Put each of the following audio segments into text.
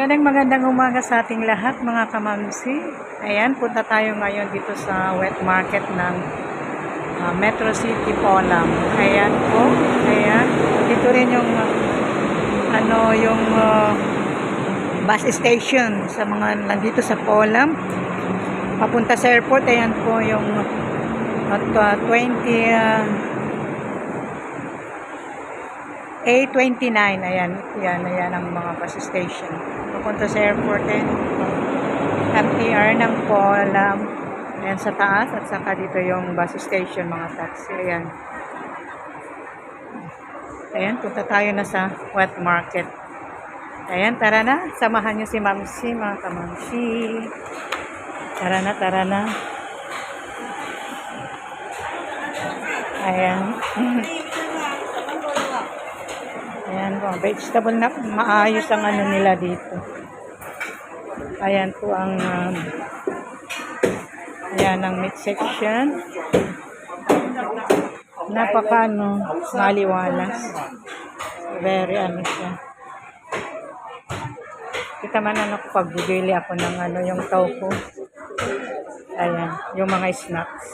Magandang umaga sa ating lahat mga kamamsi. Ayan, punta tayo ngayon dito sa wet market ng Metro City Polam. Ayan po, ayan. Dito rin yung bus station sa mga nandito sa Polam. Papunta sa airport, ayan po yung 829, ayan, ayan ang mga bus station. Papunta sa airport MTR ng Polam. Ayan sa taas at saka dito yung bus station, mga taxi. Ayan. Ayan, punta tayo na sa wet market. Ayan, tara na. Samahan nyo si Mamsi, mga kamamsi. Tara na, tara na. Ayan. Ayan po, vegetable na maayos ang ano nila dito. Ayan po ang ayan ang meat section. Napaka maliwalas. Very siya. Kita man ako pag bibili ako ng yung tofu. Ayan, yung mga snacks.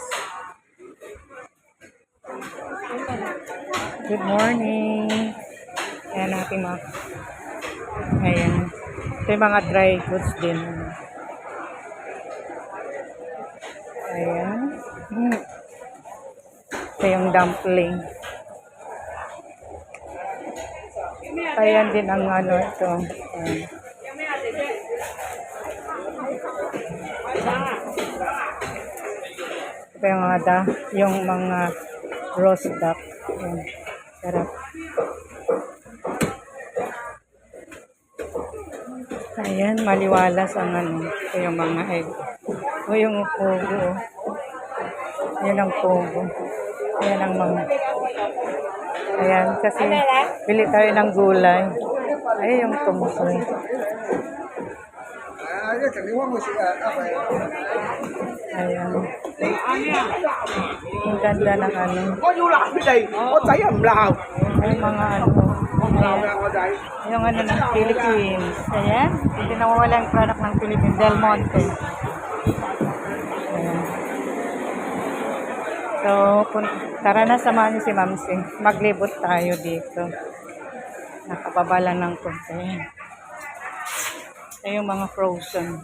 Good morning. Ayan natin mga. Ayan. Ito yung mga dry goods din. Ayan. Ito yung dumpling. Ayan din ang ito. Ayan. Ito yung mga roast duck. Ayan. Sarap. Ayan, maliwalas ang ito yung mga egg. O yung pugo. Ayan ang pugo. Ayan ang mga. Ayan, kasi bili tayo ng gulay. Ayan yung tungsoy. Ayan. Ang ganda ng Ay, mga Ayan. Yung ng Philippines. Ayan. Hindi nawawala yung product ng Philippines. Del Monte. Ayan. So, tara na, samahan niyo si Mamsi. Maglibot tayo dito. Nakababa lang ng konti. Ito yung mga frozen.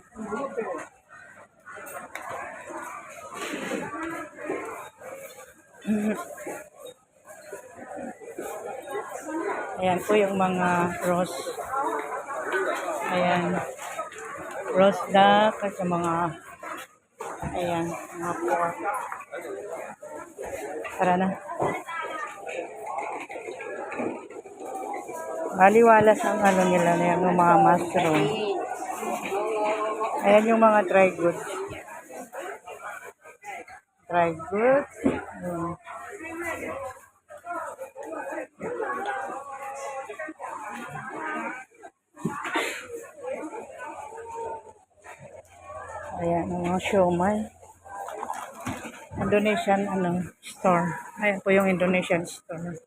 Ayan po yung mga roast. Ayan. Roast duck at yung mga mga pork. Tara na. Maliwalas ang nila na yung mga mushroom. Ayan yung mga dry goods. Dry goods. Ayan, mga siomay. Indonesian store. Ayan po yung Indonesian store.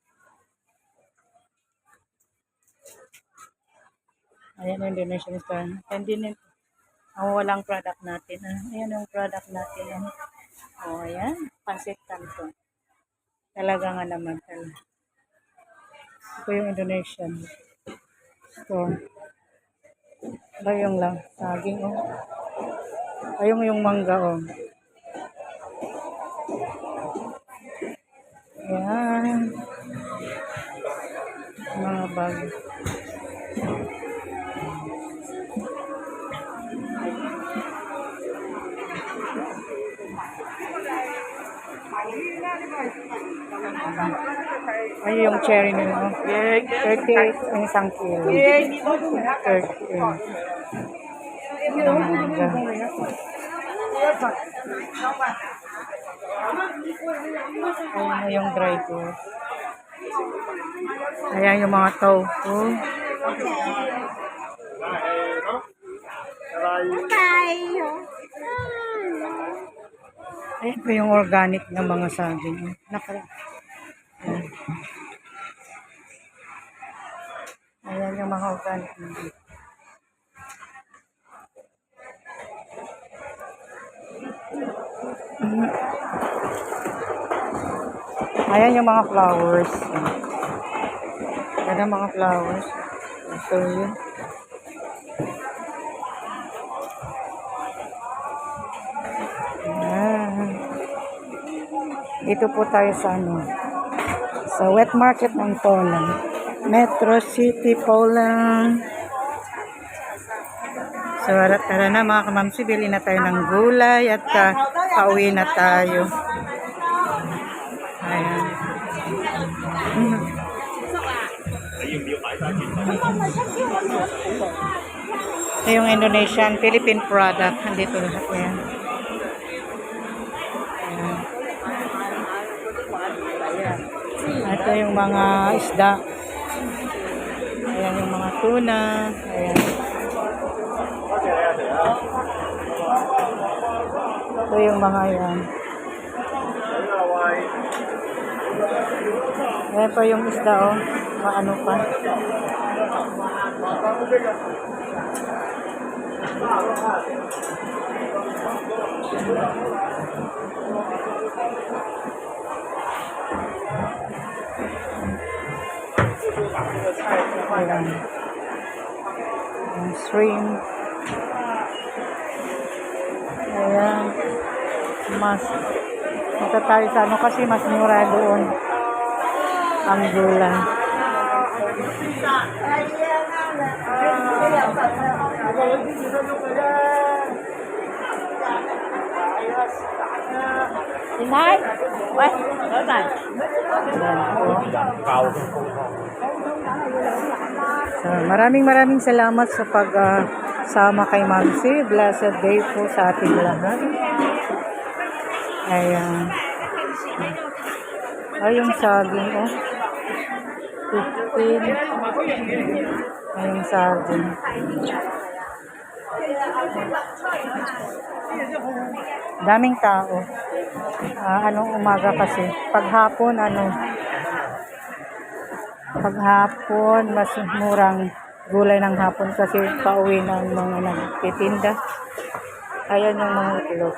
Ayan yung Indonesian store. And din walang product natin. Ayan yung product natin. Ayan. Pansit canton. Talaga nga naman. Ito yung Indonesian store. Bayong lang. Saging Ayong yung mangga Ayan. Mga bag. Ay, yung cherry nila. 38 ang isang kilo. 38. Ayan yung dry goods. Ayan yung mga tofu. Ayan po yung organic na mga saging. Ayan yung mga organic na dito. Ayan yung mga flowers. Ayan ang mga flowers. So, yun. Ayan. Dito po tayo sa sa wet market ng Poland. Metro City, Poland. So, tara na mga kamamsi, bili na tayo ng gulay at pauwi na tayo. Ayan. Ito yung Indonesian, Philippine product. Nandito lahat yan. Ayan. Ito yung mga isda. Ayan yung mga tuna. Ayan. Ito yung mga yan. Ayan pa yung isda, oh. Maano pa. Ayan. Yung shrimp. Ayan. Mas punta tayo sa kasi mas mura doon ang gulay. Inay? Wait, okay. So, maraming salamat sa sama kay Mamsi. Blessed day po sa ating lahat. Ayan. Ay, yung saging, oh. 15. Ay, yung saging. Daming tao. Anong umaga kasi. Paghapon, paghapon, mas murang gulay ng hapon kasi pauwi ng mga nagtitinda. Ayan yung mga itlog.